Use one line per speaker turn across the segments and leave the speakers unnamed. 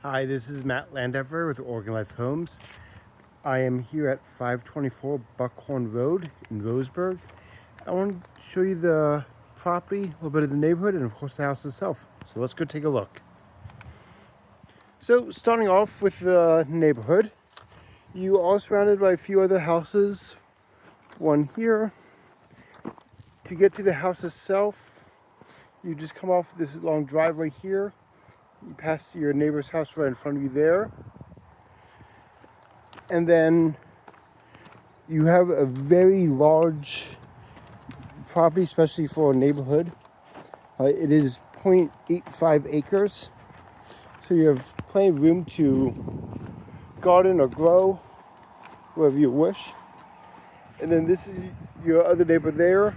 Hi, this is Matt Landever with Oregon Life Homes. I am here at 524 Buckhorn Road in Roseburg. I want to show you the property, a little bit of the neighborhood, and of course the house itself. So let's go take a look. So starting off with the neighborhood, you are surrounded by a few other houses. One here. To get to the house itself, you just come off this long driveway here. You pass your neighbor's house right in front of you there. And then you have a very large property, especially for a neighborhood. It is 0.85 acres. So you have plenty of room to garden or grow wherever you wish. And then this is your other neighbor there.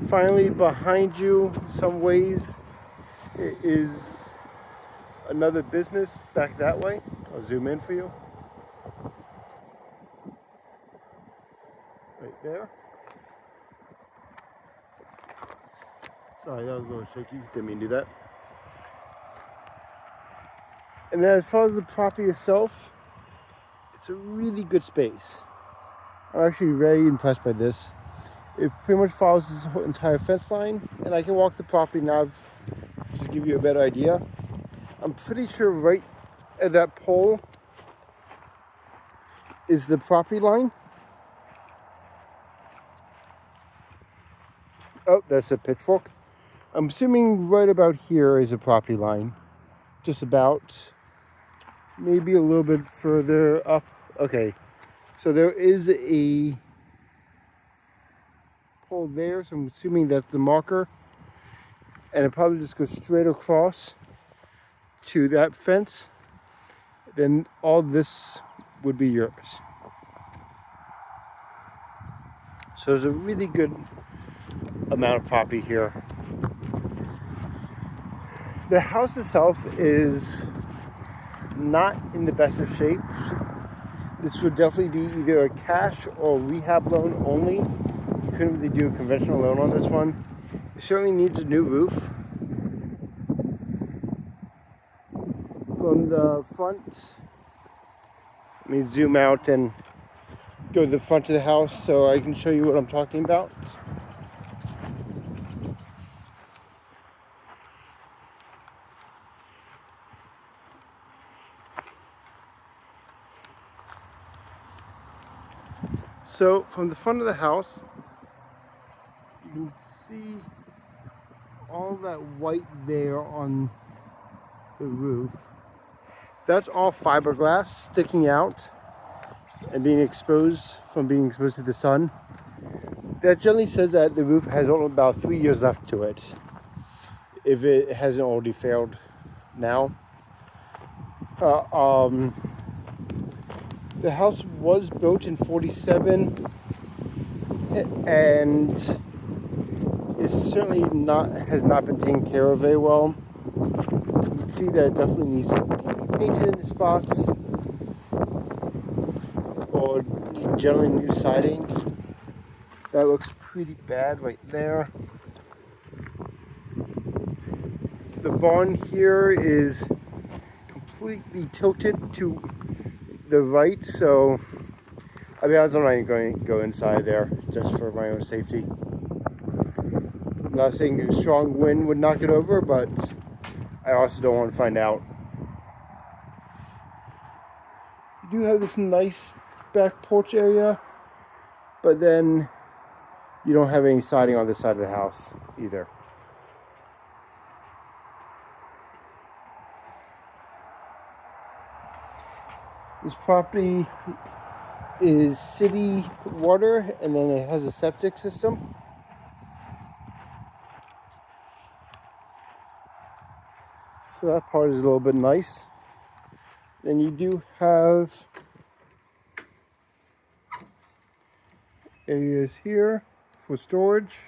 Finally, behind you, some ways, is another business back that way. I'll zoom in for you. Right there. Sorry, that was a little shaky. Didn't mean to do that. And then as far as the property itself, it's a really good space. I'm actually very impressed by this. It pretty much follows this whole entire fence line, and I can walk the property now just to give you a better idea. I'm pretty sure right at that pole is the property line. Oh, that's a pitchfork. I'm assuming right about here is a property line. Just about. Maybe a little bit further up. Okay. So there is a pole there, so I'm assuming that's the marker. And it probably just goes straight across to that fence. Then all this would be yours. So there's a really good amount of property here. The house itself is not in the best of shape. This would definitely be either a cash or rehab loan only. You couldn't really do a conventional loan on this one. It certainly needs a new roof. From the front, let me zoom out and go to the front of the house so I can show you what I'm talking about. So from the front of the house, you can see all that white there on the roof. That's all fiberglass sticking out and being exposed from being exposed to the sun. That generally says that the roof has only about 3 years left to it, if it hasn't already failed now. The house was built in 47 and it's certainly has not been taken care of very well. You can see that it definitely needs to be painted in spots or generally new siding. That looks pretty bad right there. The barn here is completely tilted to the right, so I'll be honest, I'm not even going to go inside there just for my own safety. I'm not saying a strong wind would knock it over, but I also don't want to find out. You do have this nice back porch area, but then you don't have any siding on this side of the house either. This property is city water, and then it has a septic system. So that part is a little bit nice. Then you do have areas here for storage.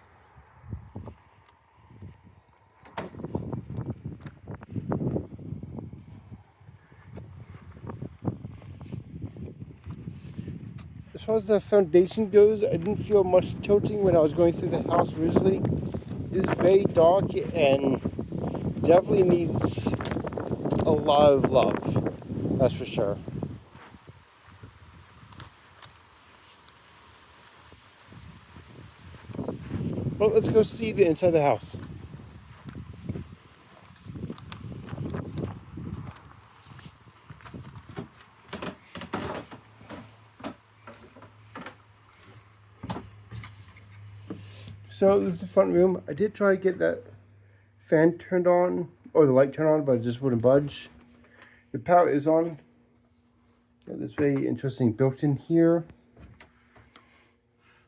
As far as the foundation goes, I didn't feel much tilting when I was going through the house originally. It is very dark and definitely needs a lot of love. That's for sure. Well, let's go see the inside of the house. So this is the front room. I did try to get that fan turned on, or the light turned on, but it just wouldn't budge. The power is on. Got this very interesting built-in here.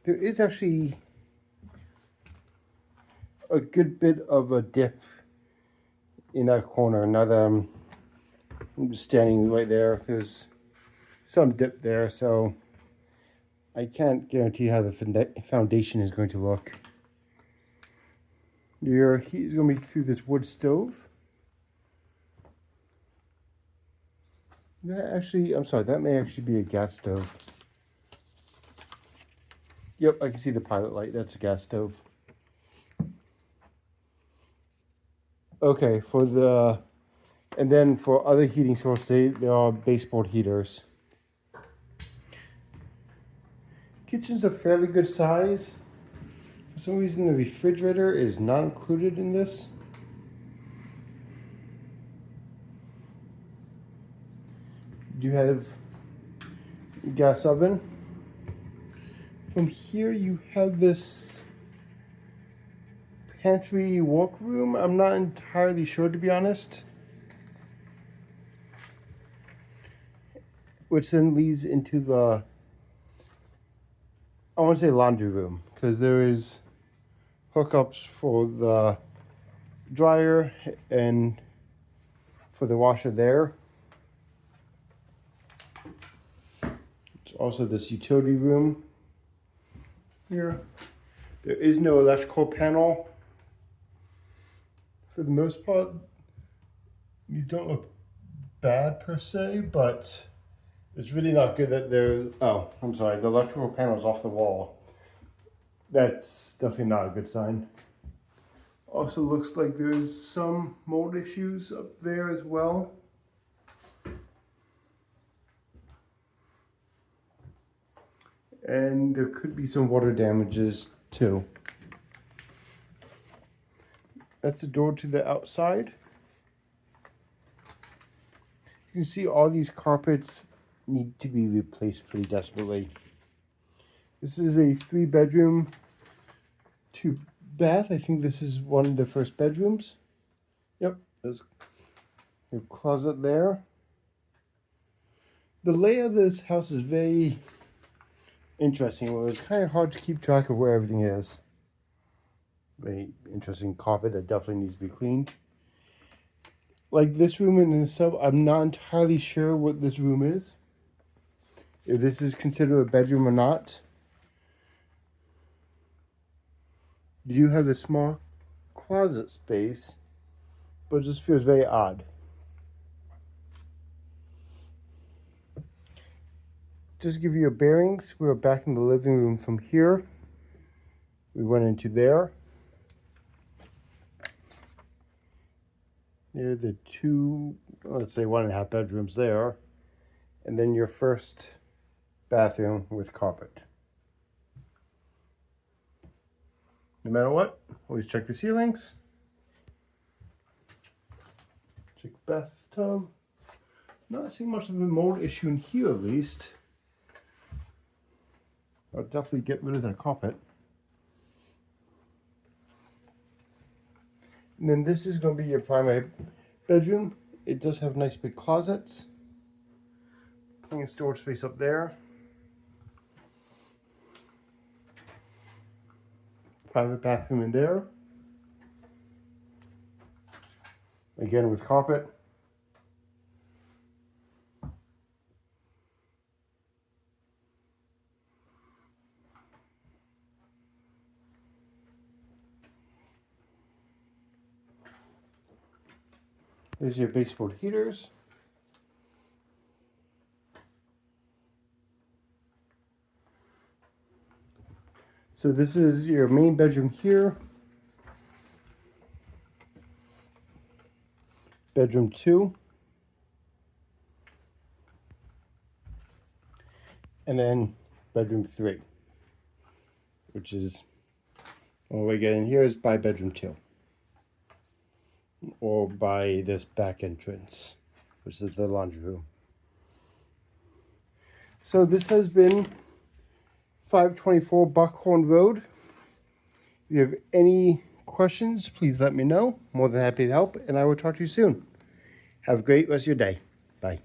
There is actually a good bit of a dip in that corner. Now that I'm just standing right there, there's some dip there, so I can't guarantee how the foundation is going to look. Your heat is going to be through this wood stove. That may actually be a gas stove. Yep, I can see the pilot light. That's a gas stove. Okay, and then for other heating sources, there are baseboard heaters. Kitchen's a fairly good size. For some reason, the refrigerator is not included in this. You have a gas oven. From here, you have this pantry workroom. I'm not entirely sure, to be honest. Which then leads into the, I want to say laundry room, because there is hookups for the dryer and for the washer there. There's also this utility room here. There is no electrical panel. For the most part, these don't look bad per se, but it's really not good that there's, oh, I'm sorry, the electrical panel is off the wall. That's definitely not a good sign. Also looks like there's some mold issues up there as well. And there could be some water damages too. That's the door to the outside. You can see all these carpets need to be replaced pretty desperately. This is a 3-bedroom, 2-bath. I think this is one of the first bedrooms. Yep, there's a closet there. The layout of this house is very interesting. Well, it's kind of hard to keep track of where everything is. Very interesting carpet that definitely needs to be cleaned. Like this room in itself, I'm not entirely sure what this room is. If this is considered a bedroom or not. You do have this small closet space, but it just feels very odd. Just to give you a bearings, we were back in the living room from here. We went into there. There are the two, let's say 1.5 bedrooms there. And then your first bathroom with carpet. No matter what, always check the ceilings. Check the bathtub. Not seeing much of a mold issue in here at least. I'll definitely get rid of that carpet. And then this is going to be your primary bedroom. It does have nice big closets. Plenty of storage space up there. Private bathroom in there. Again with carpet. There's your baseboard heaters. So this is your main bedroom here. Bedroom 2. And then bedroom 3, which is, when we get in here, is by bedroom 2. Or by this back entrance, which is the laundry room. So this has been 524 Buckhorn Road. If you have any questions, please let me know. More than happy to help, and I will talk to you soon. Have a great rest of your day. Bye.